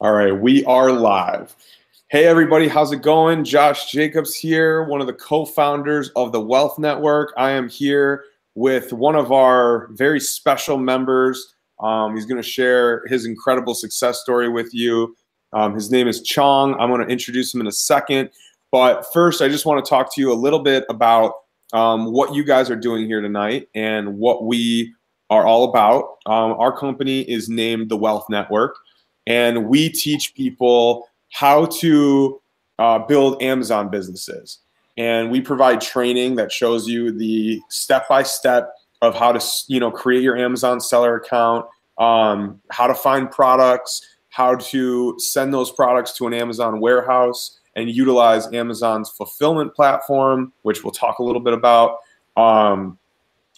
All right, we are live. Hey everybody, how's it going? Josh Jacobs here, one of the co-founders of the Wealth Network. I am here with one of our very special members. He's going to share his incredible success story with you. His name is Chong. I'm going to introduce him in a second. But first, I just want to talk to you a little bit about what you guys are doing here tonight and what we are all about. Our company is named the Wealth Network. And we teach people how to build Amazon businesses. And we provide training that shows you the step-by-step of how to, create your Amazon seller account, how to find products, how to send those products to an Amazon warehouse and utilize Amazon's fulfillment platform, which we'll talk a little bit about.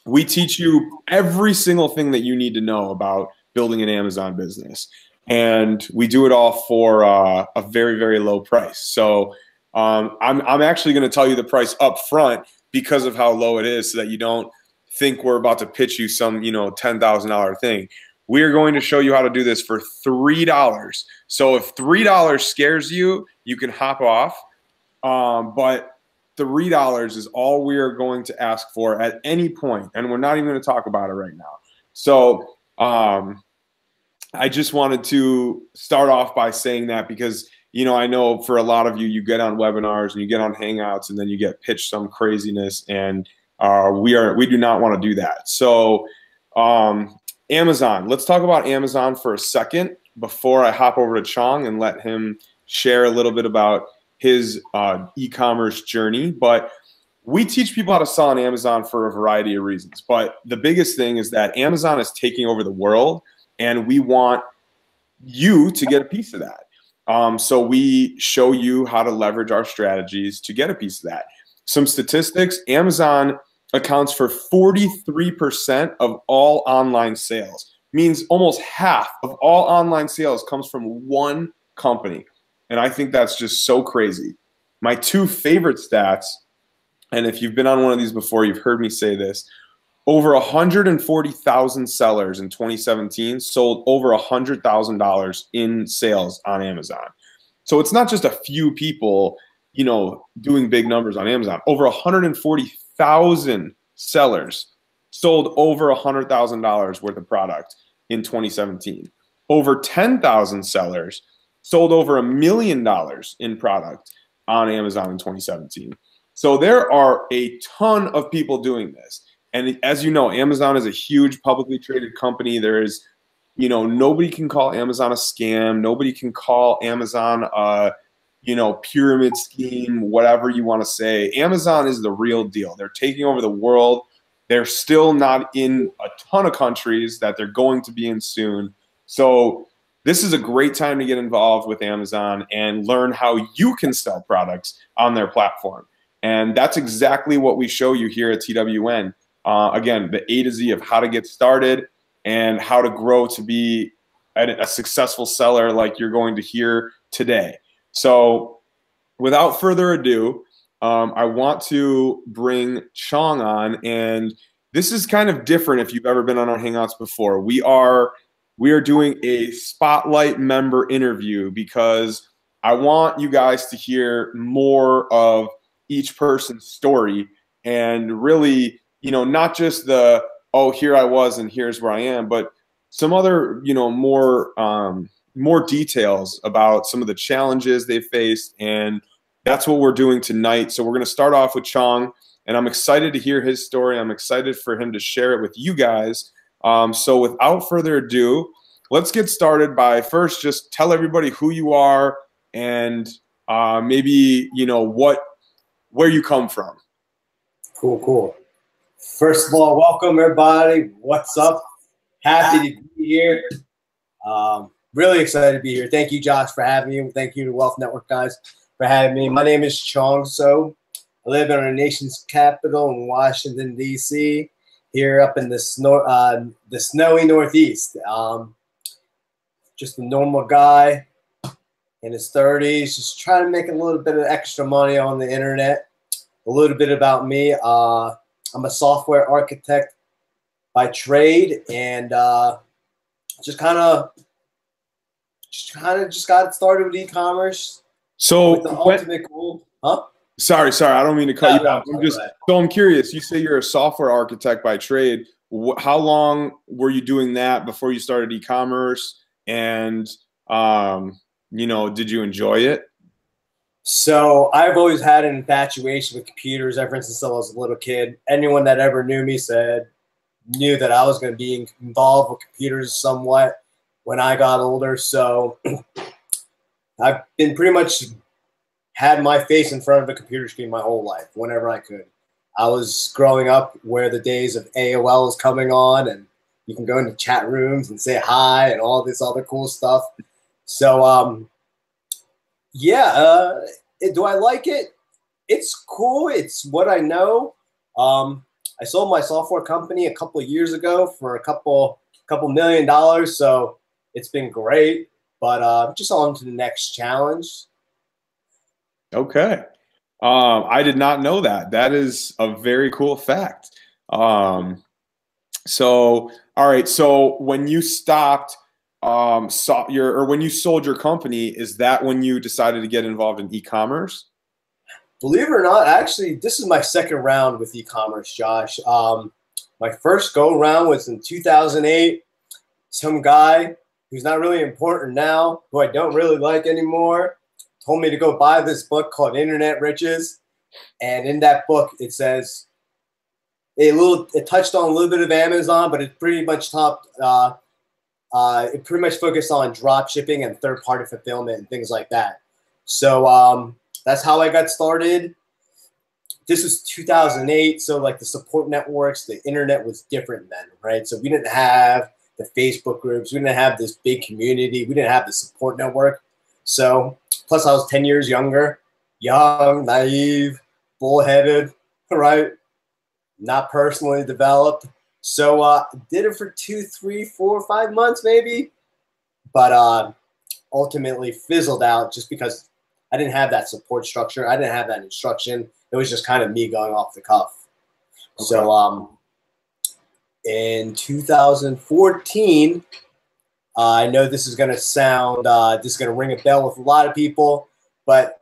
We teach you every single thing that you need to know about building an Amazon business. And we do it all for a very, very low price. So I'm actually going to tell you the price up front because of how low it is so that you don't think we're about to pitch you some, $10,000 thing. We are going to show you how to do this for $3. So if $3 scares you, you can hop off. But $3 is all we are going to ask for at any point. And we're not even going to talk about it right now. So I just wanted to start off by saying that because, I know for a lot of you, you get on webinars and you get on Hangouts and then you get pitched some craziness, and we do not want to do that. So Amazon, let's talk about Amazon for a second before I hop over to Chong and let him share a little bit about his e-commerce journey. But we teach people how to sell on Amazon for a variety of reasons. But the biggest thing is that Amazon is taking over the world. And we want you to get a piece of that. So we show you how to leverage our strategies to get a piece of that. Some statistics, Amazon accounts for 43% of all online sales. Means almost half of all online sales comes from one company. And I think that's just so crazy. My two favorite stats, and if you've been on one of these before, you've heard me say this, over 140,000 sellers in 2017 sold over $100,000 in sales on Amazon. So it's not just a few people, doing big numbers on Amazon. Over 140,000 sellers sold over $100,000 worth of product in 2017. Over 10,000 sellers sold over $1 million in product on Amazon in 2017. So there are a ton of people doing this. And as you know, Amazon is a huge publicly traded company. There is, nobody can call Amazon a scam. Nobody can call Amazon a, pyramid scheme, whatever you want to say. Amazon is the real deal. They're taking over the world. They're still not in a ton of countries that they're going to be in soon. So this is a great time to get involved with Amazon and learn how you can sell products on their platform. And that's exactly what we show you here at TWN. Again, the A to Z of how to get started and how to grow to be a successful seller like you're going to hear today. So without further ado, I want to bring Chong on. And this is kind of different if you've ever been on our Hangouts before. We are doing a spotlight member interview because I want you guys to hear more of each person's story and really – not just the, oh, here I was and here's where I am, but some other, more details about some of the challenges they faced. And that's what we're doing tonight. So we're going to start off with Chong, and I'm excited to hear his story. I'm excited for him to share it with you guys. So without further ado, let's get started by first just tell everybody who you are and maybe, where you come from. Cool. First of all, welcome everybody. What's up? Happy to be here. Really excited to be here. Thank you, Josh, for having me. Thank you to Wealth Network guys for having me. My name is Chong So. I live in our nation's capital in Washington, D.C., here up in the snowy Northeast. Just a normal guy in his 30s, just trying to make a little bit of extra money on the internet. A little bit about me. I'm a software architect by trade, and just kind of kind of just got started with e-commerce. So with the ultimate goal, huh? Sorry, I don't mean to cut you off. I'm curious. You say you're a software architect by trade. How long were you doing that before you started e-commerce? And did you enjoy it? So I've always had an infatuation with computers ever since I was a little kid. Anyone that ever knew me knew that I was going to be involved with computers somewhat when I got older. So I've been pretty much had my face in front of a computer screen my whole life, whenever I could. I was growing up where the days of AOL was coming on, and you can go into chat rooms and say hi and all this other cool stuff. So, do I like it? It's cool. It's what I know. I sold my software company a couple of years ago for a couple $1 million. So it's been great, but just on to the next challenge. Okay. I did not know that. That is a very cool fact. All right. So when you stopped, when you sold your company, is that when you decided to get involved in e-commerce? Believe it or not, actually, this is my second round with e-commerce, Josh. My first go around was in 2008. Some guy who's not really important now, who I don't really like anymore, told me to go buy this book called Internet Riches. And in that book, it says it touched on a little bit of Amazon, but it pretty much it pretty much focused on drop shipping and third-party fulfillment and things like that. So that's how I got started. This was 2008, so like the support networks, the internet was different then, right? So we didn't have the Facebook groups, we didn't have this big community, we didn't have the support network. So plus I was 10 years younger, young, naive, bullheaded, right? Not personally developed. So did it for 2, 3, 4, 5 months maybe, but ultimately fizzled out just because I didn't have that support structure. I didn't have that instruction. It was just kind of me going off the cuff. Okay. So in 2014, I know this is going to sound, this is going to ring a bell with a lot of people, but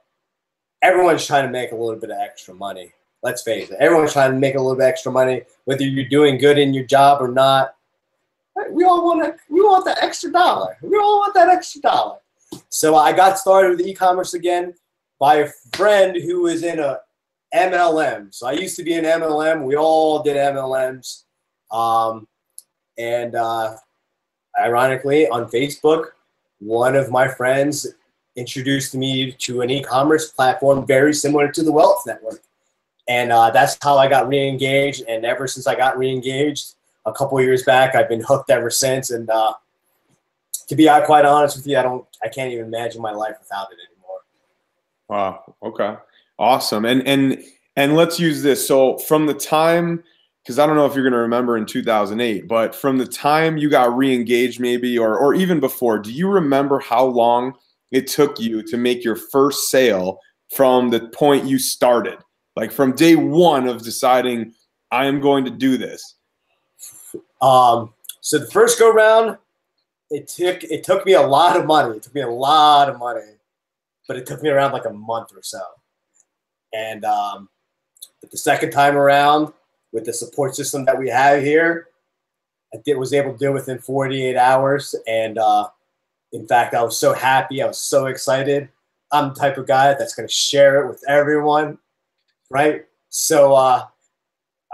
everyone's trying to make a little bit of extra money. Let's face it. Everyone's trying to make a little bit extra money, whether you're doing good in your job or not. We want that extra dollar. We all want that extra dollar. So I got started with e-commerce again by a friend who was in a MLM. So I used to be in MLM. We all did MLMs. Ironically, on Facebook, one of my friends introduced me to an e-commerce platform very similar to the Wealth Network. And that's how I got re-engaged. And ever since I got re-engaged a couple of years back, I've been hooked ever since. And to be quite honest with you, I can't even imagine my life without it anymore. Wow. Okay. Awesome. And let's use this. So from the time, because I don't know if you're going to remember in 2008, but from the time you got re-engaged maybe, or even before, do you remember how long it took you to make your first sale from the point you started? Like from day one of deciding I am going to do this. So the first go round, it took me a lot of money. It took me a lot of money, but it took me around like a month or so. And but the second time around, with the support system that we have here, I was able to do it within 48 hours. And in fact, I was so happy. I was so excited. I'm the type of guy that's going to share it with everyone. Right. So I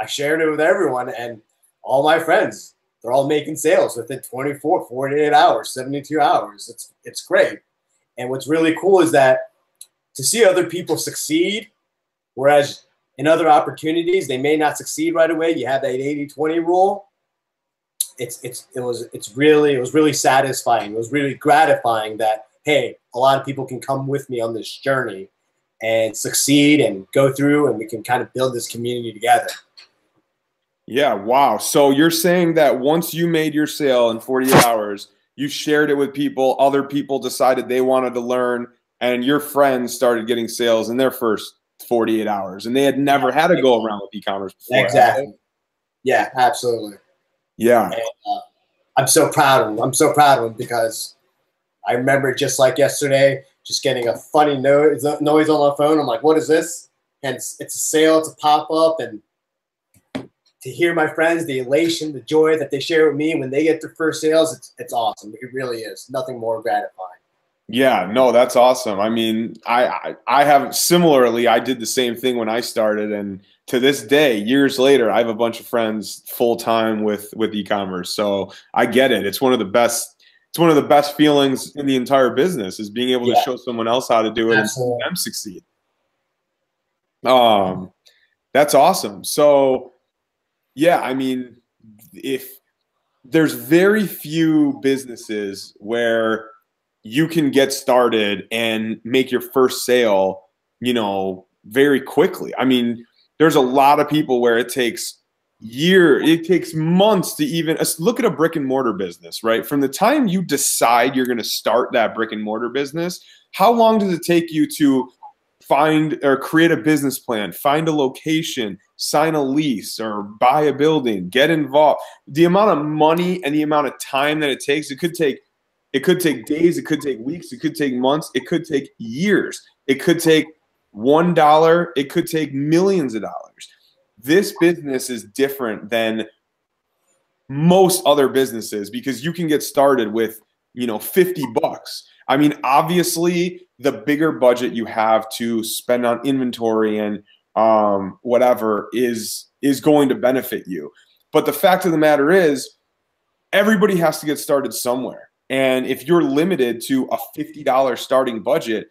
shared it with everyone, and all my friends, they're all making sales within 24, 48 hours, 72 hours. It's great. And what's really cool is that to see other people succeed, whereas in other opportunities, they may not succeed right away. You have that 80-20 rule. It was really satisfying. It was really gratifying that, hey, a lot of people can come with me on this journey and succeed and go through, and we can kind of build this community together. Yeah, wow. So you're saying that once you made your sale in 48 hours, you shared it with people, other people decided they wanted to learn, and your friends started getting sales in their first 48 hours, and they had never had to go around with e-commerce before. Exactly. Yeah, absolutely. Yeah. And, I'm so proud of them. I'm so proud of them because I remember just like yesterday, just getting a funny noise on the phone. I'm like, what is this? And it's a sale, it's a pop-up, and to hear my friends, the elation, the joy that they share with me when they get their first sales, it's awesome. It really is. Nothing more gratifying. Yeah, no, that's awesome. I mean, I have similarly, I did the same thing when I started, and to this day, years later, I have a bunch of friends full time with e-commerce. So I get it. It's one of the best feelings in the entire business is being able to show someone else how to do it and see them succeed. That's awesome. So yeah, I mean, if there's very few businesses where you can get started and make your first sale, you know, very quickly. I mean, there's a lot of people where it takes it takes months to even look at a brick and mortar business, right? From the time you decide you're going to start that brick and mortar business, how long does it take you to find or create a business plan, find a location, sign a lease, or buy a building, get involved? The amount of money and the amount of time that it takes, it could take days, it could take weeks, it could take months, it could take years, it could take $1, it could take millions of dollars. This business is different than most other businesses because you can get started with, you know, $50. I mean, obviously, the bigger budget you have to spend on inventory and whatever is going to benefit you. But the fact of the matter is, everybody has to get started somewhere. And if you're limited to a $50 starting budget,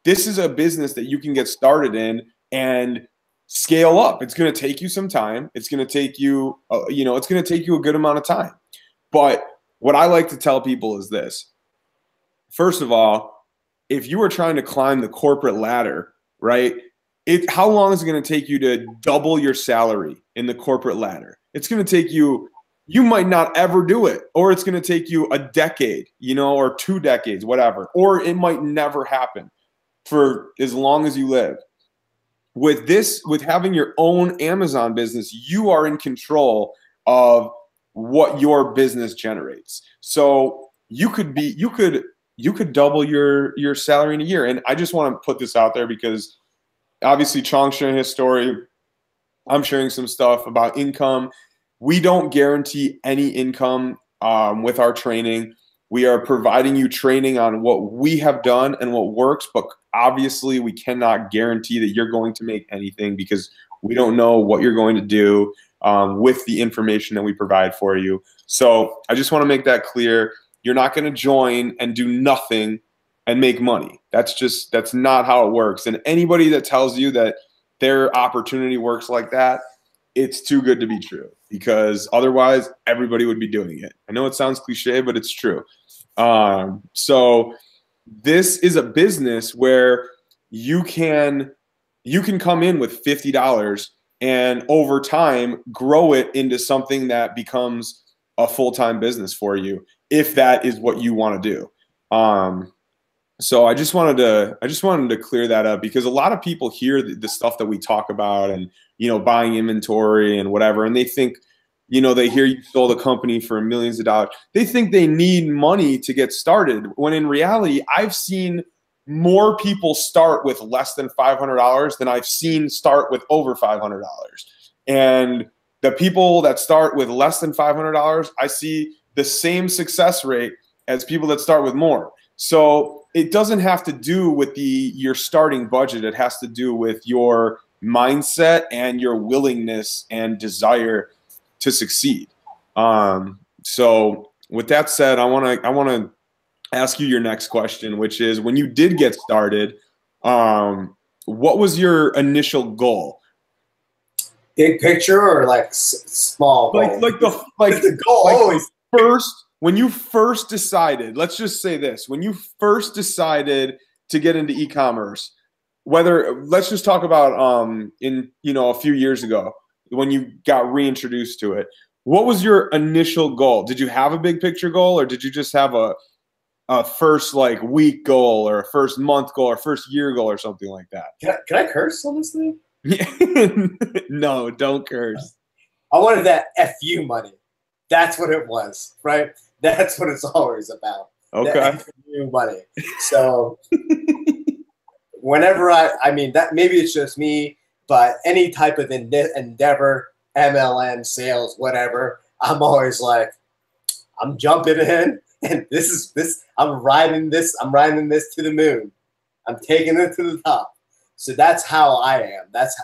this is a business that you can get started in and scale up. It's going to take you some time. It's going to take you, it's going to take you a good amount of time. But what I like to tell people is this. First of all, if you are trying to climb the corporate ladder, right, how long is it going to take you to double your salary in the corporate ladder? It's going to take you might not ever do it, or it's going to take you a decade, or 2 decades, whatever, or it might never happen for as long as you live. With having your own Amazon business, you are in control of what your business generates. So you could double your salary in a year. And I just want to put this out there because obviously Chong's sharing his story. I'm sharing some stuff about income. We don't guarantee any income with our training. We are providing you training on what we have done and what works, but obviously we cannot guarantee that you're going to make anything because we don't know what you're going to do with the information that we provide for you. So I just want to make that clear. You're not going to join and do nothing and make money. That's not how it works. And anybody that tells you that their opportunity works like that, it's too good to be true, because otherwise everybody would be doing it. I know it sounds cliche, but it's true. So this is a business where you can come in with $50 and over time grow it into something that becomes a full-time business for you, if that is what you want to do. So I just wanted to clear that up, because a lot of people hear the stuff that we talk about and, buying inventory and whatever, and they think, they hear you sold a company for millions of dollars. They think they need money to get started, when in reality, I've seen more people start with less than $500 than I've seen start with over $500. And the people that start with less than $500, I see the same success rate as people that start with more. So it doesn't have to do with your starting budget. It has to do with your mindset and your willingness and desire to succeed. So with that said, I want to ask you your next question, which is, when you did get started, what was your initial goal? Big picture or like small goal? Like the goal always first. When you first decided, let's just say this, when you first decided to get into e-commerce, let's just talk about a few years ago when you got reintroduced to it, what was your initial goal? Did you have a big picture goal, or did you just have a first week goal, or a first month goal, or first year goal, or something like that? Can I curse on this thing? No, don't curse. I wanted that FU money. That's what it was, right? That's what it's always about. Okay. New money. So whenever I mean, that maybe it's just me, but any type of endeavor, MLM, sales, whatever, I'm always like, I'm jumping in, and I'm riding this to the moon. I'm taking it to the top. So that's how I am. That's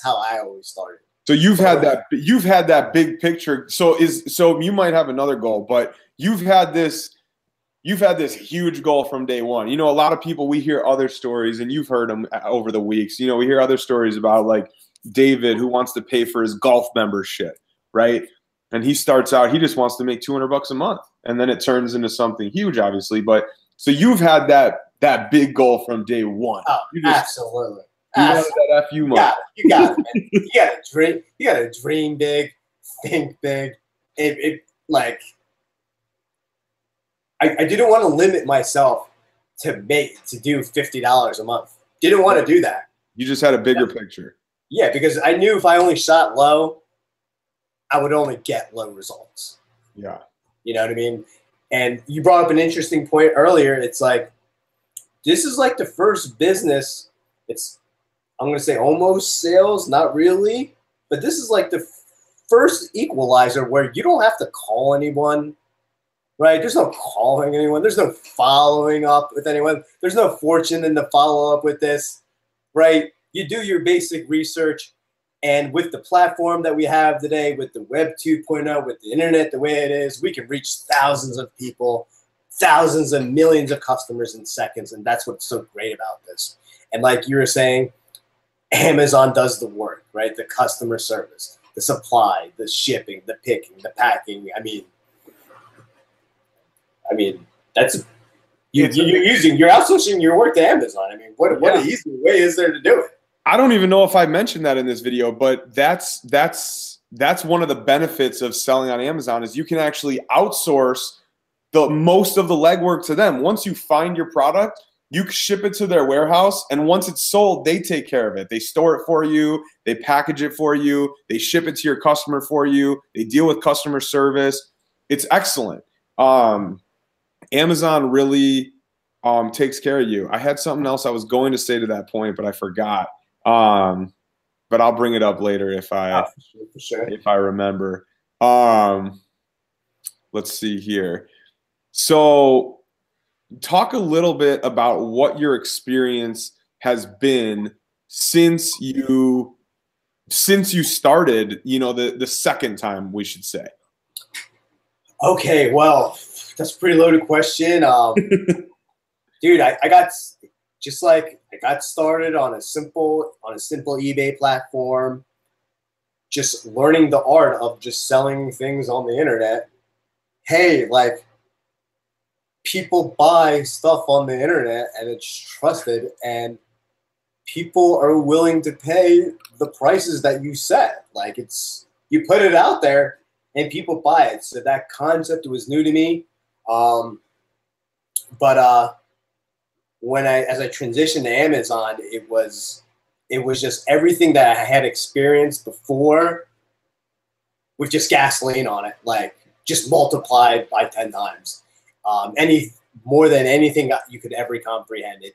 how I always started. So you've had that big picture. So you might have another goal, but you've had this huge goal from day one. You know, a lot of people, we hear other stories, and you've heard them over the weeks. You know, we hear other stories about like David, who wants to pay for his golf membership, right? And he starts out, he just wants to make $200 a month, and then it turns into something huge, obviously. But so you've had that big goal from day one. Oh, absolutely. You wanted that FU money. You got it, man. You gotta dream big, think big. I didn't want to limit myself to do $50 a month. Didn't want to do that. You just had a bigger picture. Yeah, because I knew if I only shot low, I would only get low results. Yeah. You know what I mean? And you brought up an interesting point earlier. It's like, this is like the first business. I'm going to say almost sales, not really. But this is like the first equalizer where you don't have to call anyone. Right? There's no calling anyone. There's no following up with anyone. There's no fortune in the follow-up with this, right? You do your basic research, and with the platform that we have today, with the Web 2.0, with the internet the way it is, we can reach thousands of people, thousands and millions of customers in seconds, and that's what's so great about this. And like you were saying, Amazon does the work, right? The customer service, the supply, the shipping, the picking, the packing. I mean, that's you're outsourcing your work to Amazon. I mean, what an easy way is there to do it? I don't even know if I mentioned that in this video, but that's one of the benefits of selling on Amazon is you can actually outsource the most of the legwork to them. Once you find your product, you ship it to their warehouse, and once it's sold, they take care of it. They store it for you, they package it for you, they ship it to your customer for you, they deal with customer service. It's excellent. Amazon really takes care of you. I had something else I was going to say to that point, but I forgot. But I'll bring it up later if I if I remember. Let's see here. So talk a little bit about what your experience has been since you started, you know, the second time, we should say. Okay, well, that's a pretty loaded question. Dude, I got started on a simple eBay platform, just learning the art of just selling things on the internet. Hey, like, people buy stuff on the internet and it's trusted, and people are willing to pay the prices that you set. Like, you put it out there and people buy it. So that concept was new to me. As I transitioned to Amazon, it was just everything that I had experienced before with just gasoline on it, like just multiplied by 10 times. More than anything you could ever comprehend.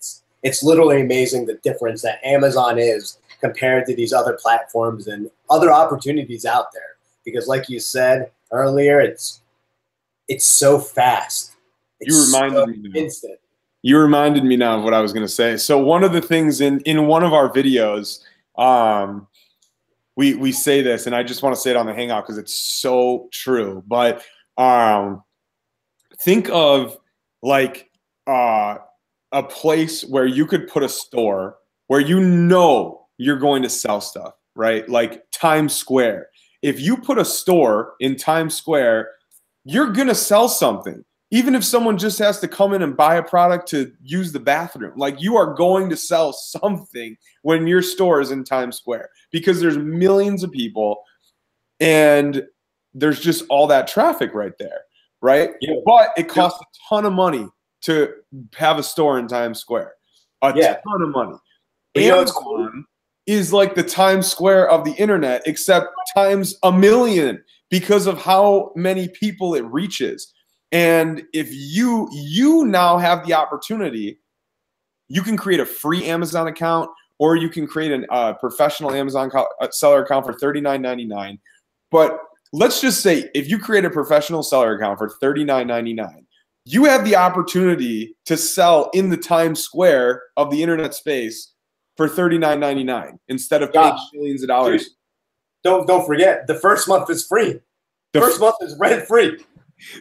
It's literally amazing the difference that Amazon is compared to these other platforms and other opportunities out there. Because like you said earlier, it's so fast. You reminded me now of what I was going to say. So one of the things in one of our videos, we say this, and I just want to say it on the Hangout because it's so true. But think of like a place where you could put a store where you know you're going to sell stuff, right? Like Times Square. If you put a store in Times Square, you're going to sell something. Even if someone just has to come in and buy a product to use the bathroom, like you are going to sell something when your store is in Times Square because there's millions of people and there's just all that traffic right there, right? Yeah. But it costs a ton of money to have a store in Times Square, a ton of money. Amazon is like the Times Square of the internet, except times a million because of how many people it reaches. And if you now have the opportunity, you can create a free Amazon account, or you can create a professional Amazon seller account for $39.99. But let's just say if you create a professional seller account for $39.99, you have the opportunity to sell in the Times Square of the internet space for $39.99 instead of paying millions of dollars. Dude, don't forget, the first month is free. The first month is rent free.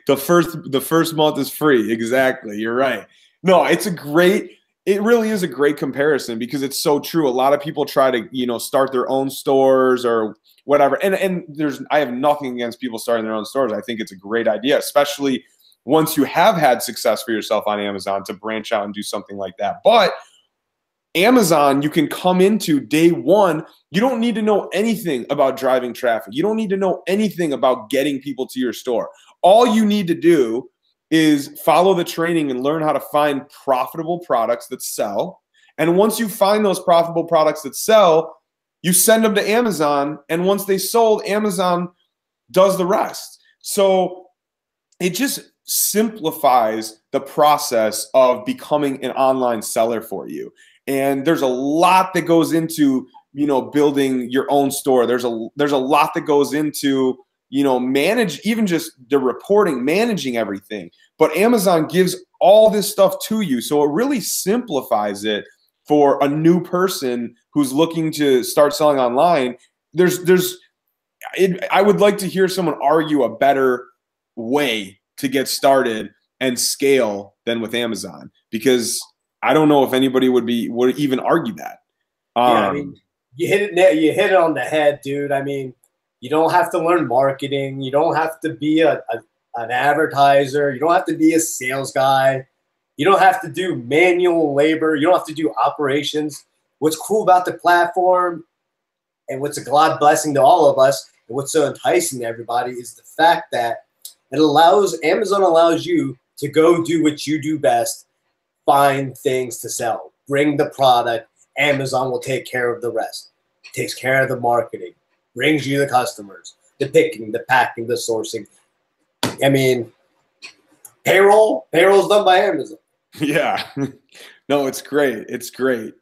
The first month is free. Exactly. You're right. No, it really is a great comparison because it's so true. A lot of people try to, start their own stores or whatever. And I have nothing against people starting their own stores. I think it's a great idea, especially once you have had success for yourself on Amazon, to branch out and do something like that. But Amazon, you can come into day one. You don't need to know anything about driving traffic. You don't need to know anything about getting people to your store. All you need to do is follow the training and learn how to find profitable products that sell. And once you find those profitable products that sell, you send them to Amazon. And once they sold, Amazon does the rest. So it just simplifies the process of becoming an online seller for you. And there's a lot that goes into, building your own store. There's a lot that goes into, manage even just the reporting, managing everything. But Amazon gives all this stuff to you. So it really simplifies it for a new person who's looking to start selling online. I would like to hear someone argue a better way to get started and scale than with Amazon, because I don't know if anybody would even argue that. Yeah, I mean, you hit it on the head, dude. I mean, you don't have to learn marketing. You don't have to be an advertiser. You don't have to be a sales guy. You don't have to do manual labor. You don't have to do operations. What's cool about the platform, and what's a God blessing to all of us, and what's so enticing to everybody, is the fact that Amazon allows you to go do what you do best, find things to sell, bring the product. Amazon will take care of the rest. It takes care of the marketing, brings you the customers, the picking, the packing, the sourcing. I mean, payroll's done by Amazon. Yeah. No, it's great. It's great.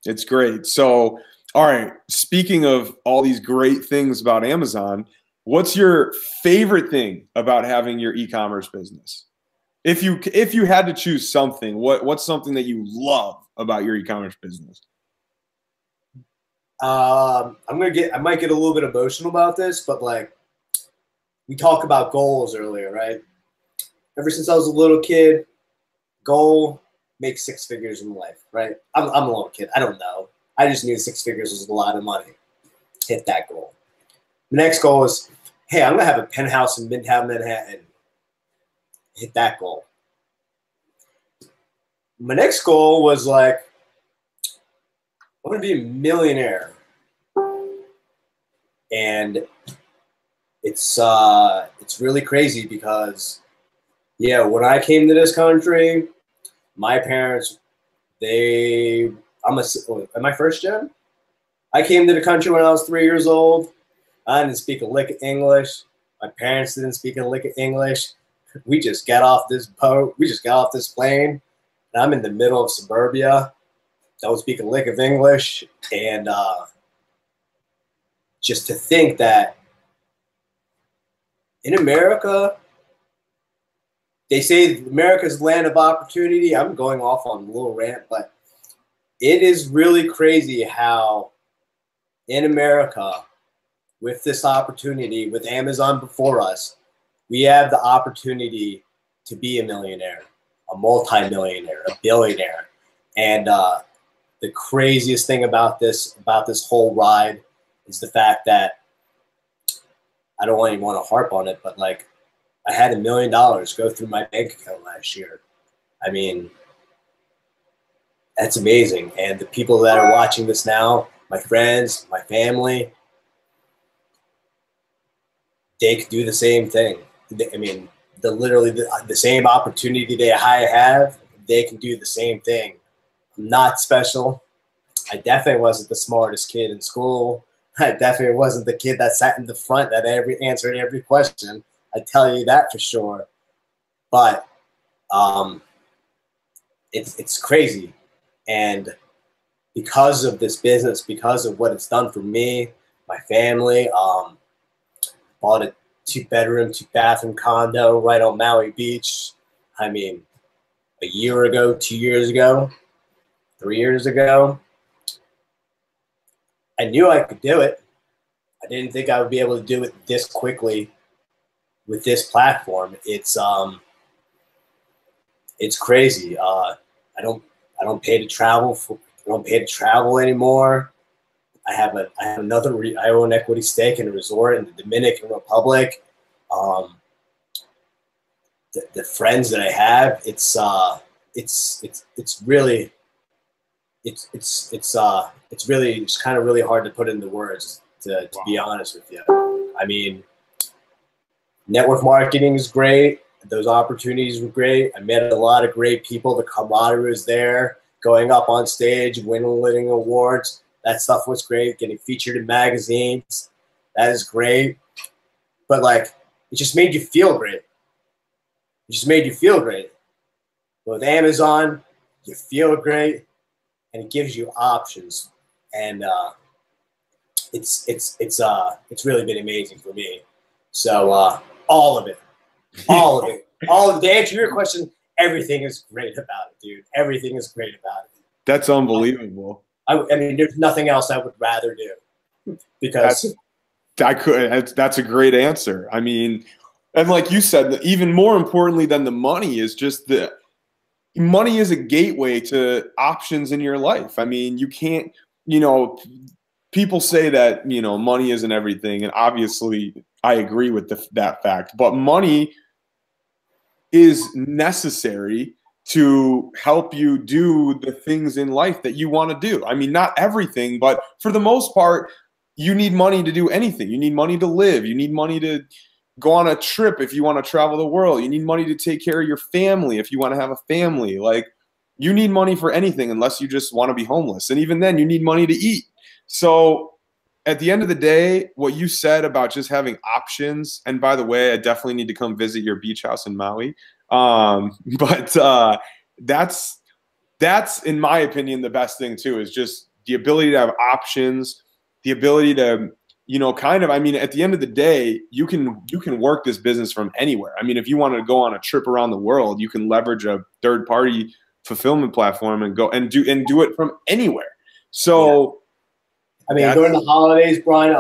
It's great. So, all right, speaking of all these great things about Amazon, what's your favorite thing about having your e-commerce business? If you had to choose something, what's something that you love about your e-commerce business? I might get a little bit emotional about this, but like, we talked about goals earlier, right? Ever since I was a little kid, goal, make 6 figures in life, right? I'm a little kid. I don't know. I just knew 6 figures was a lot of money. Hit that goal. The next goal is, hey, I'm going to have a penthouse in Midtown Manhattan. Hit that goal. My next goal was like, I want to be a millionaire. And it's really crazy because, yeah, when I came to this country, my parents, am I first gen? I came to the country when I was 3 years old. I didn't speak a lick of English. My parents didn't speak a lick of English. We just got off this boat. We just got off this plane. And I'm in the middle of suburbia. Don't speak a lick of English. And just to think that in America, they say America's the land of opportunity. I'm going off on a little rant, but it is really crazy how in America, with this opportunity, with Amazon before us, we have the opportunity to be a millionaire, a multi-millionaire, a billionaire. And the craziest thing about this whole ride is the fact that, I don't even want to harp on it, but like, I had $1 million go through my bank account last year. I mean, that's amazing. And the people that are watching this now, my friends, my family, they could do the same thing. I mean, literally the same opportunity that I have, they can do the same thing. I'm not special. I definitely wasn't the smartest kid in school. I definitely wasn't the kid that sat in the front that answered every question. I tell you that for sure. but it's crazy. And because of this business, because of what it's done for me, my family, bought a 2-bedroom, 2-bathroom condo right on Maui Beach. I mean, a year ago, 2 years ago, 3 years ago, I knew I could do it. I didn't think I would be able to do it this quickly with this platform. It's crazy. I don't pay to travel I don't pay to travel anymore. I own equity stake in a resort in the Dominican Republic. The friends that I have, it's really kind of really hard to put into words, to be honest with you. I mean, network marketing is great. Those opportunities were great. I met a lot of great people. The camaraderie was there. Going up on stage, winning awards, that stuff was great. Getting featured in magazines, that is great. But like, it just made you feel great. It just made you feel great. With Amazon, you feel great, and it gives you options. And it's really been amazing for me. So all of it. To answer your question, everything is great about it, dude. Everything is great about it. That's unbelievable. I mean, there's nothing else I would rather do, because that's a great answer. I mean, and like you said, even more importantly than the money is just the money is a gateway to options in your life. I mean, you can't, people say that, money isn't everything. And obviously I agree with that fact, but money is necessary to help you do the things in life that you want to do. I mean, not everything, but for the most part, you need money to do anything. You need money to live. You need money to go on a trip if you want to travel the world. You need money to take care of your family if you want to have a family. Like, you need money for anything unless you just want to be homeless. And even then, you need money to eat. So at the end of the day, what you said about just having options, and by the way, I definitely need to come visit your beach house in Maui. But that's in my opinion, the best thing too, is just the ability to have options, the ability to, I mean, at the end of the day, you can work this business from anywhere. I mean, if you want to go on a trip around the world, you can leverage a third-party fulfillment platform and go and do it from anywhere. So, yeah. I mean, during the holidays, Brian,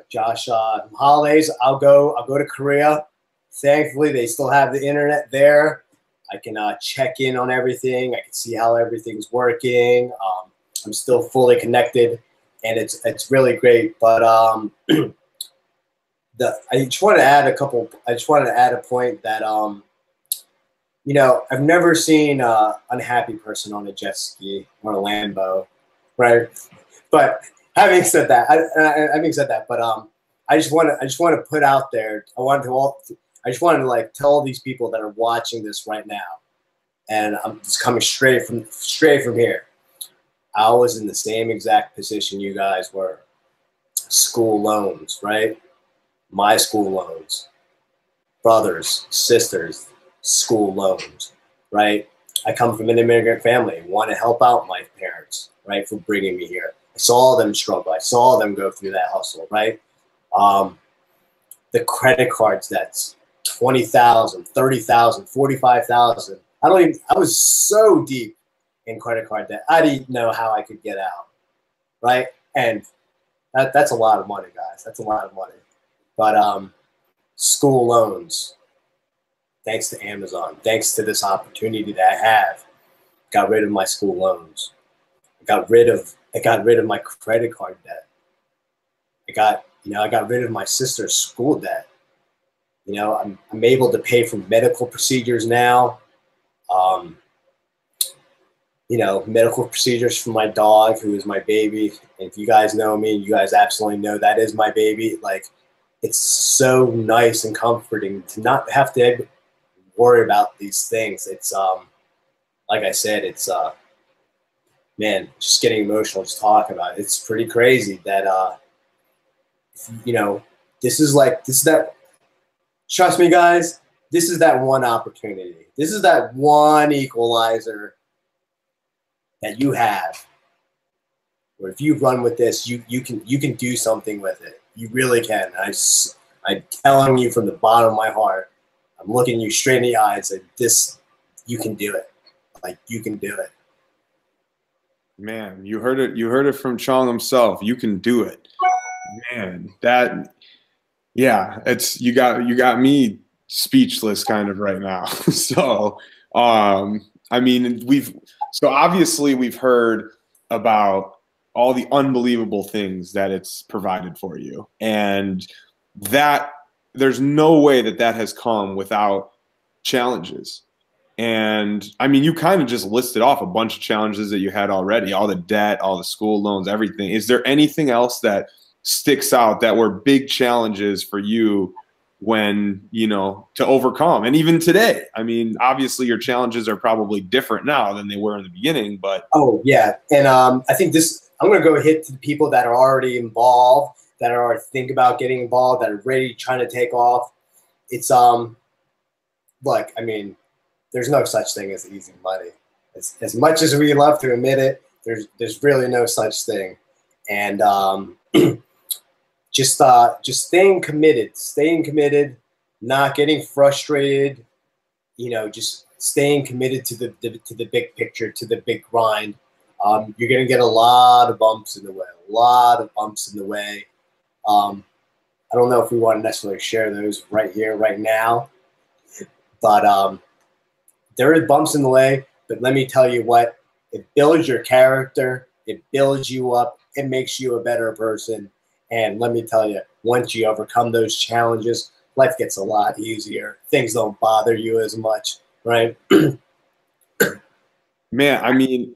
Josh, holidays, I'll go to Korea. Thankfully, they still have the internet there. I can check in on everything. I can see how everything's working. I'm still fully connected, and it's really great. But I just want to add a point that I've never seen an unhappy person on a jet ski or a Lambo, right? But having said that, I just want to put out there. I just wanted to like tell these people that are watching this right now, and I'm just coming straight from here. I was in the same exact position you guys were. School loans, right? My school loans, brothers, sisters, school loans, right? I come from an immigrant family. Want to help out my parents, right, for bringing me here. I saw them struggle. I saw them go through that hustle, right? The credit cards debts, $20,000, $30,000, $45,000. I was so deep in credit card debt. I didn't know how I could get out, right? And that's a lot of money, guys. That's a lot of money. But school loans, thanks to Amazon, thanks to this opportunity that I have, got rid of my school loans. I got rid of my credit card debt. I got rid of my sister's school debt. I'm able to pay for medical procedures now. Medical procedures for my dog, who is my baby. And if you guys know me, you guys absolutely know that is my baby. Like, it's so nice and comforting to not have to worry about these things. It's like I said, it's man, just getting emotional just talking about it. It's pretty crazy that this is that. Trust me, guys, this is that one opportunity. This is that one equalizer that you have. Where if you run with this, you can do something with it. You really can. I'm telling you from the bottom of my heart. I'm looking you straight in the eyes that this, you can do it. Like, you can do it. Man, you heard it. You heard it from Chong himself. You can do it. Man, that, yeah, it's, you got me speechless kind of right now. So, I mean, obviously we've heard about all the unbelievable things that it's provided for you, and that there's no way that that has come without challenges. And I mean, you kind of just listed off a bunch of challenges that you had already, all the debt, all the school loans, everything. Is there anything else that sticks out that were big challenges for you when, you know, to overcome? And even today, I mean, obviously your challenges are probably different now than they were in the beginning, but. Oh yeah. And I think I'm going to go hit to the people that are already involved, that are thinking about getting involved, that are ready, trying to take off. It's, like, I mean, there's no such thing as easy money. As much as we love to admit it, there's really no such thing. And just staying committed, not getting frustrated, you know, just staying committed to the big picture, to the big grind. You're gonna get a lot of bumps in the way, I don't know if we want to necessarily share those right here, right now, but there are bumps in the way, but let me tell you what, it builds your character, it builds you up, it makes you a better person. And let me tell you, once you overcome those challenges, life gets a lot easier. Things don't bother you as much, right? Man, I mean,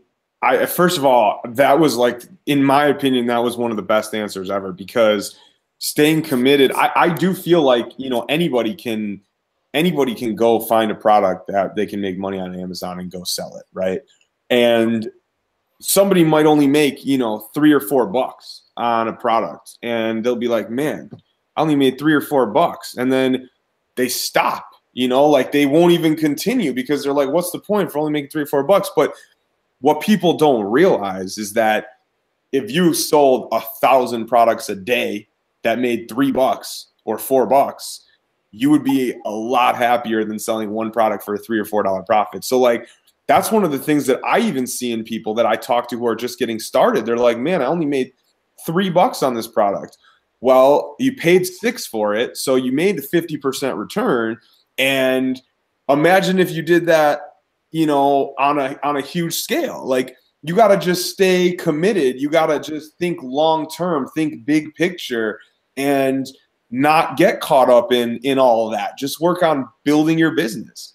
first of all, that was, like, in my opinion, that was one of the best answers ever, because staying committed, I do feel like, you know, anybody can go find a product that they can make money on Amazon and go sell it, right? And somebody might only make, you know, $3 or $4 on a product, and they'll be like, man, I only made $3 or $4. And then they stop, you know, like they won't even continue because they're like, what's the point for only making $3 or $4? But what people don't realize is that if you sold 1,000 products a day that made $3 or $4, you would be a lot happier than selling one product for a $3 or $4 profit. So, like, that's one of the things that I even see in people that I talk to who are just getting started. They're like, man, I only made $3 on this product. Well, you paid $6 for it, so you made the 50% return. And imagine if you did that, you know, on a huge scale. Like, you got to just stay committed. You got to just think long term, think big picture, and not get caught up in all of that. Just work on building your business.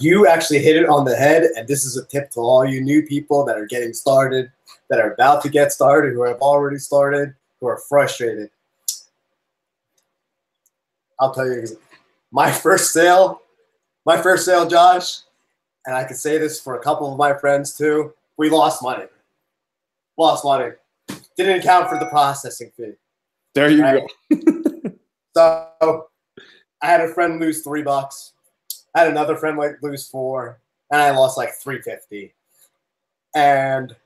You actually hit it on the head, and this is a tip to all you new people that are getting started, that are about to get started, who have already started, who are frustrated. I'll tell you, my first sale, Josh, and I can say this for a couple of my friends too, we lost money. Didn't account for the processing fee. There you go. So I had a friend lose $3. I had another friend lose $4, and I lost like $350. And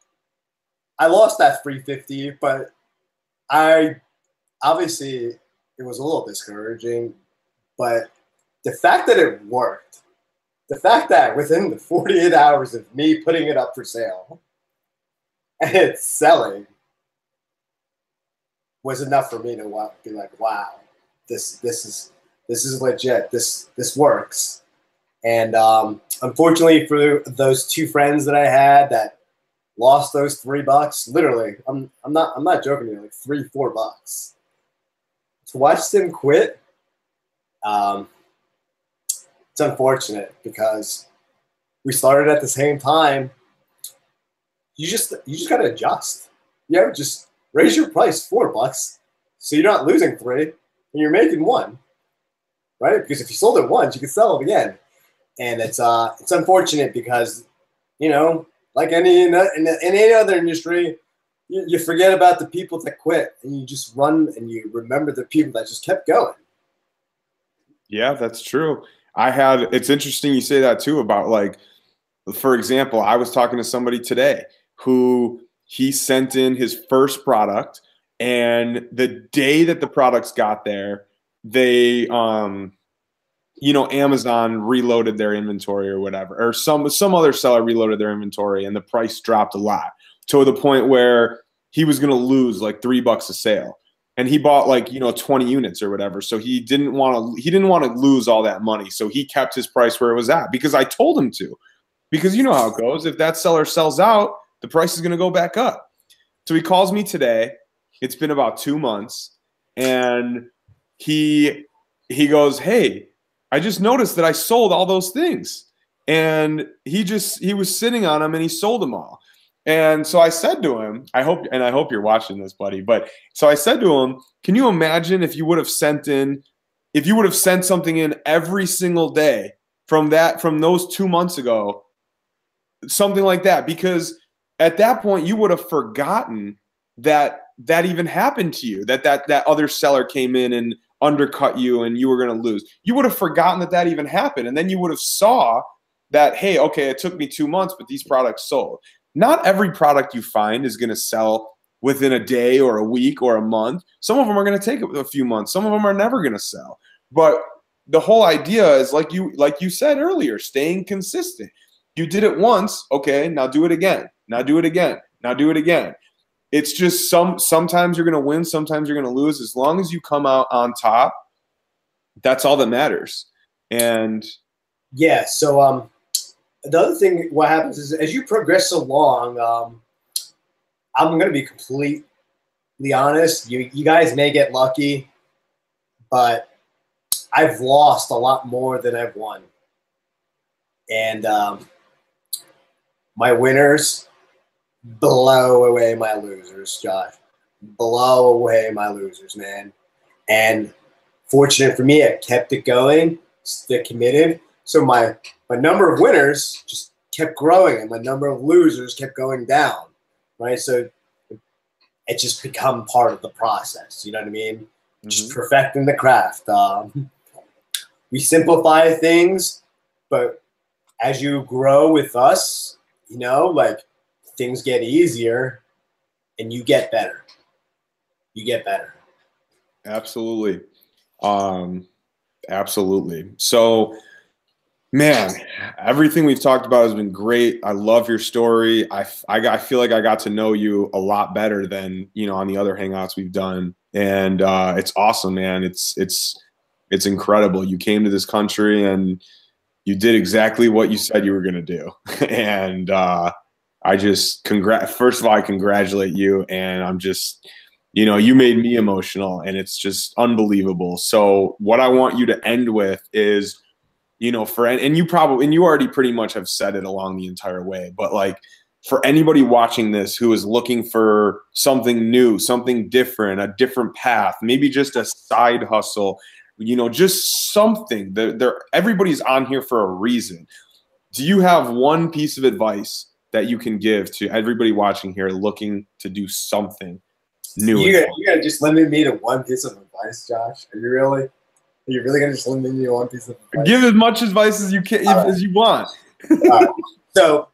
I lost that $350, but obviously it was a little discouraging. But the fact that it worked, the fact that within the 48 hours of me putting it up for sale and it's selling was enough for me to be like, wow, this is legit. This works. And unfortunately for those two friends that I had that lost those $3, literally, I'm not joking here, like $3, $4. To watch them quit, it's unfortunate because we started at the same time. You just gotta adjust. You know, just raise your price $4 so you're not losing 3 and you're making 1, right? Because if you sold it once, you can sell it again. And it's unfortunate because, you know, like in any other industry, you forget about the people that quit and you just run and you remember the people that just kept going. Yeah, that's true. It's interesting you say that too about like, for example, I was talking to somebody today who he sent in his first product, and the day that the products got there, they, Amazon reloaded their inventory or whatever, or some other seller reloaded their inventory, and the price dropped a lot to the point where he was going to lose like $3 a sale. And he bought like 20 units or whatever, so he didn't want to lose all that money, so he kept his price where it was at because I told him to, because you know how it goes. If that seller sells out, the price is going to go back up. So he calls me today. It's been about 2 months, and he goes, "Hey, I just noticed that I sold all those things." And he was sitting on them, and he sold them all. And so I said to him, I hope you're watching this, buddy. But so I said to him, can you imagine if you would have sent something in every single day from those 2 months ago, something like that? Because at that point you would have forgotten that even happened to you, that other seller came in and undercut you and you were going to lose. You would have forgotten that even happened. And then you would have saw that, hey, okay, it took me 2 months, but these products sold. Not every product you find is going to sell within a day or a week or a month. Some of them are going to take a few months. Some of them are never going to sell. But the whole idea is like you said earlier, staying consistent. You did it once, okay, now do it again. Now do it again. Now do it again. It's just sometimes you're going to win, sometimes you're going to lose. As long as you come out on top, that's all that matters. And yeah, so the other thing, what happens is as you progress along, I'm going to be completely honest. You guys may get lucky, but I've lost a lot more than I've won. And my winners blow away my losers, Josh. Blow away my losers, man. And fortunate for me, I kept it going, stay committed. So my number of winners just kept growing, and my number of losers kept going down, right? So it just become part of the process. You know what I mean? Mm-hmm. Just perfecting the craft. We simplify things, but as you grow with us, like things get easier, and you get better. You get better. Absolutely. Absolutely. So, man, everything we've talked about has been great. I love your story. I feel like I got to know you a lot better than, on the other Hangouts we've done. And it's awesome, man. It's incredible. You came to this country and you did exactly what you said you were going to do. And first of all, I congratulate you. And I'm just, you made me emotional, and it's just unbelievable. So what I want you to end with is, you already pretty much have said it along the entire way, but like for anybody watching this who is looking for something new, something different, a different path, maybe just a side hustle, just something. Everybody's on here for a reason. Do you have one piece of advice that you can give to everybody watching here looking to do something new? You're gonna just limit me to one piece of advice, Josh? Are you really? You're really gonna just limit me to one piece of advice? Give as much advice as you can, as you want. So,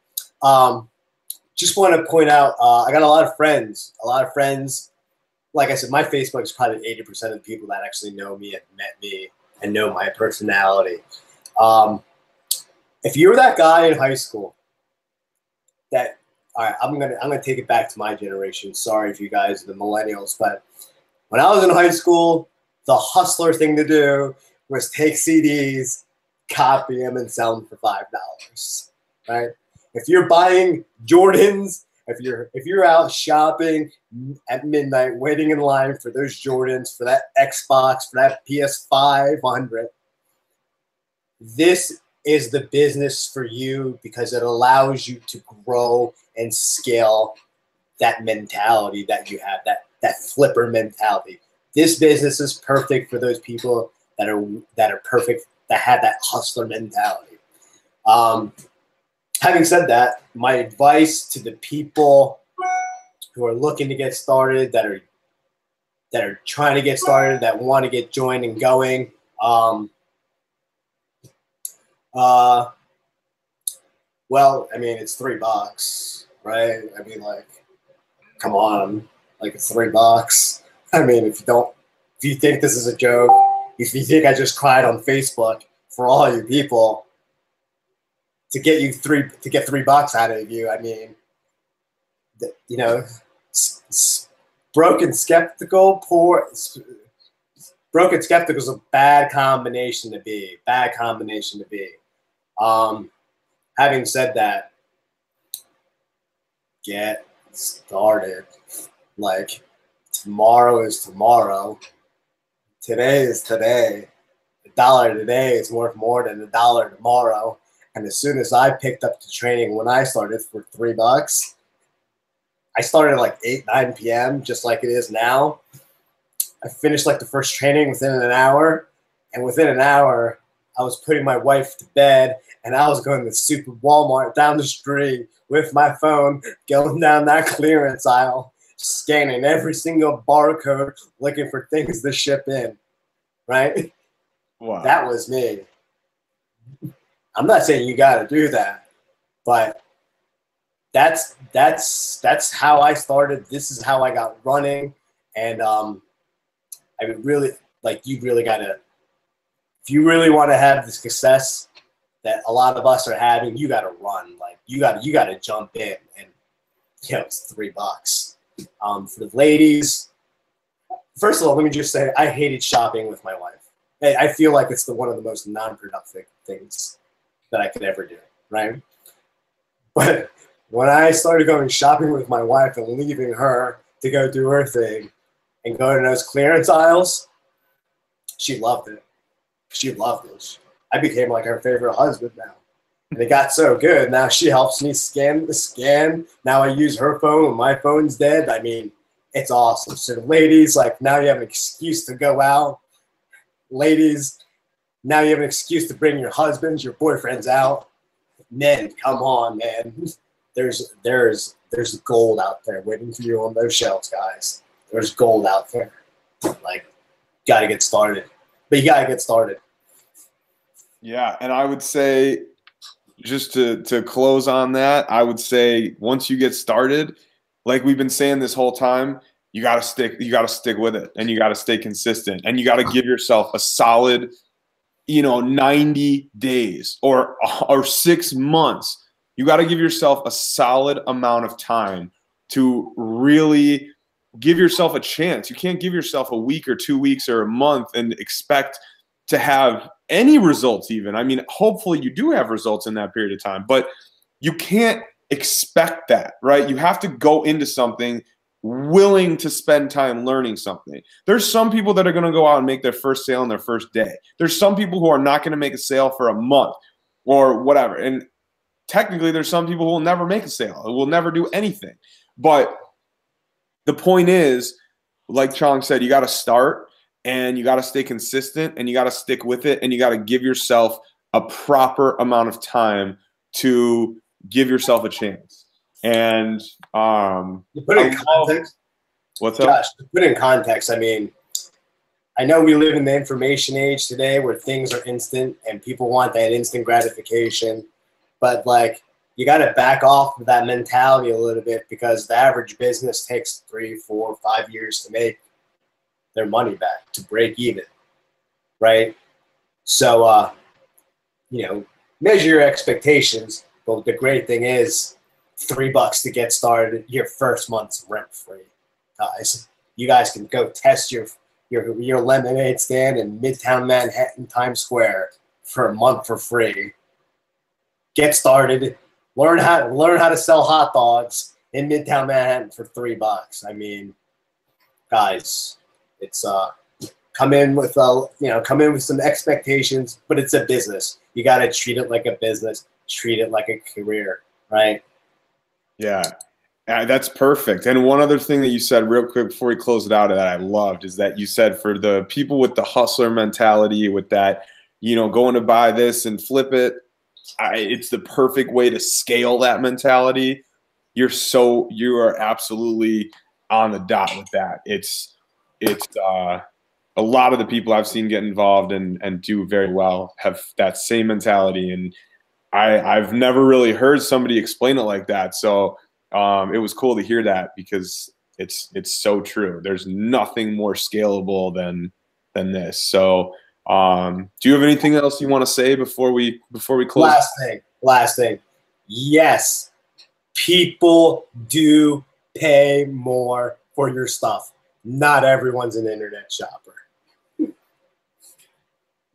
just want to point out, I got a lot of friends. Like I said, my Facebook is probably 80% of the people that actually know me, have met me, and know my personality. If you were that guy in high school, all right, I'm gonna take it back to my generation. Sorry if you guys are the millennials, but when I was in high school, the hustler thing to do was take CDs, copy them, and sell them for $5. Right? If you're buying Jordans, if you're out shopping at midnight, waiting in line for those Jordans, for that Xbox, for that PS500, this is the business for you because it allows you to grow and scale that mentality that you have, that flipper mentality. This business is perfect for those people that are perfect, that have that hustler mentality. Having said that, my advice to the people who are looking to get started, that are trying to get started, that want to get joined and going, Uh, well, I mean, it's $3, right? I mean, like, come on, like it's $3. I mean, if you think this is a joke, if you think I just cried on Facebook for all you people to get $3 out of you, I mean, you know, broken skeptical is a bad combination to be. Having said that, get started. Like, tomorrow is tomorrow. Today is today. $1 today is worth more than $1 tomorrow. And as soon as I picked up the training when I started for $3, I started at like 8, 9 p.m., just like it is now. I finished like the first training within an hour. And within an hour, I was putting my wife to bed, and I was going to Super Walmart down the street with my phone, going down that clearance aisle, scanning every single barcode, looking for things to ship in, right? Wow. That was me. I'm not saying you got to do that, but that's how I started. This is how I got running, and I really you really got to. If you really want to have the success that a lot of us are having, you got to run. Like you got to jump in, and it's $3. For the ladies, first of all, let me just say I hated shopping with my wife. I feel like it's one of the most non-productive things that I could ever do, right? But when I started going shopping with my wife and leaving her to go do her thing and go to those clearance aisles, she loved it. She loved it. I became like her favorite husband now. And it got so good. Now she helps me scan the scan. Now I use her phone when my phone's dead. I mean, it's awesome. So the ladies, like, now you have an excuse to go out. Ladies, now you have an excuse to bring your husbands, your boyfriends out. Men, come on, man. There's gold out there waiting for you on those shelves, guys. There's gold out there. Like, got to get started. But you got to get started. Yeah, and I would say, just to close on that, I would say once you get started, like we've been saying this whole time, you got to stick with it, and you got to stay consistent, and you got to give yourself a solid 90 days or 6 months. You got to give yourself a solid amount of time to really give yourself a chance. You can't give yourself a week or 2 weeks or a month and expect to have any results even. I mean, hopefully you do have results in that period of time, but you can't expect that, right? You have to go into something willing to spend time learning something. There's some people that are going to go out and make their first sale on their first day. There's some people who are not going to make a sale for a month or whatever. And technically there's some people who will never make a sale, who will never do anything. But the point is, like Chong said, you got to start, and you got to stay consistent, and you got to stick with it, and you got to give yourself a proper amount of time to give yourself a chance. And you put it in context. What's up? Josh, to put it in context, I mean, I know we live in the information age today where things are instant and people want that instant gratification, but like, you got to back off of that mentality a little bit, because the average business takes 3, 4, 5 years to make their money back, to break even, right? So, measure your expectations. But the great thing is, $3 to get started, your first month's rent-free, guys. You guys can go test your lemonade stand in Midtown Manhattan, Times Square for a month for free. Get started. Learn how to sell hot dogs in Midtown Manhattan for $3. I mean, guys, it's come in with some expectations, but it's a business. You got to treat it like a business. Treat it like a career, right? Yeah, that's perfect. And one other thing that you said real quick before we close it out that I loved is that you said for the people with the hustler mentality, with that, going to buy this and flip it, it's the perfect way to scale that mentality. You are absolutely on the dot with that. a lot of the people I've seen get involved and do very well have that same mentality. And I've never really heard somebody explain it like that. So it was cool to hear that, because it's so true. There's nothing more scalable than this. So do you have anything else you want to say before we close? Last thing. Yes, people do pay more for your stuff. Not everyone's an internet shopper.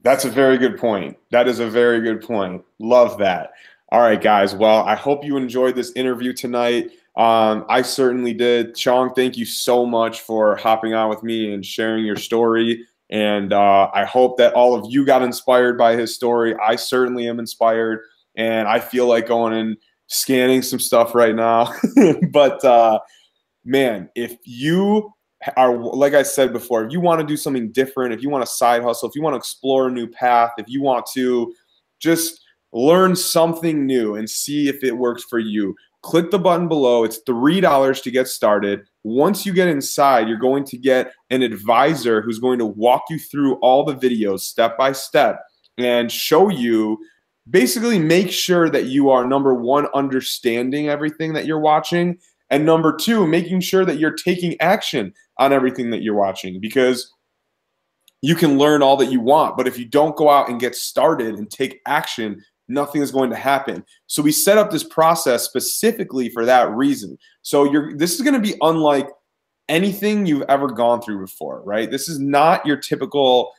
That's a very good point. That is a very good point. Love that. All right, guys. Well, I hope you enjoyed this interview tonight. I certainly did. Chong, thank you so much for hopping on with me and sharing your story. And I hope that all of you got inspired by his story. I certainly am inspired, and I feel like going and scanning some stuff right now. But man, if you are, like I said before, if you want to do something different, if you want to side hustle, if you want to explore a new path, if you want to just learn something new and see if it works for you, click the button below. It's $3 to get started. Once you get inside, you're going to get an advisor who's going to walk you through all the videos step by step and show you, basically make sure that you are, number one, understanding everything that you're watching, and number two, making sure that you're taking action on everything that you're watching, because you can learn all that you want, but if you don't go out and get started and take action, nothing is going to happen. So we set up this process specifically for that reason. So this is going to be unlike anything you've ever gone through before, right? This is not your typical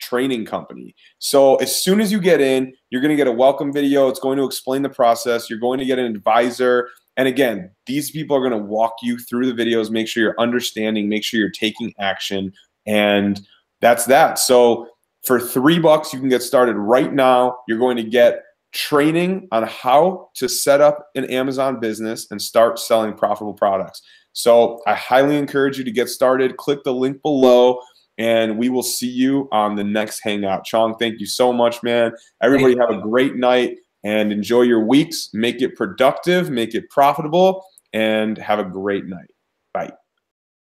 training company. So as soon as you get in, you're going to get a welcome video. It's going to explain the process. You're going to get an advisor. And again, these people are going to walk you through the videos, make sure you're understanding, make sure you're taking action. And that's that. So for $3, you can get started right now. You're going to get training on how to set up an Amazon business and start selling profitable products. So I highly encourage you to get started. Click the link below, and we will see you on the next Hangout. Chong, thank you so much, man. Everybody have a great night and enjoy your weeks. Make it productive, make it profitable, and have a great night. Bye.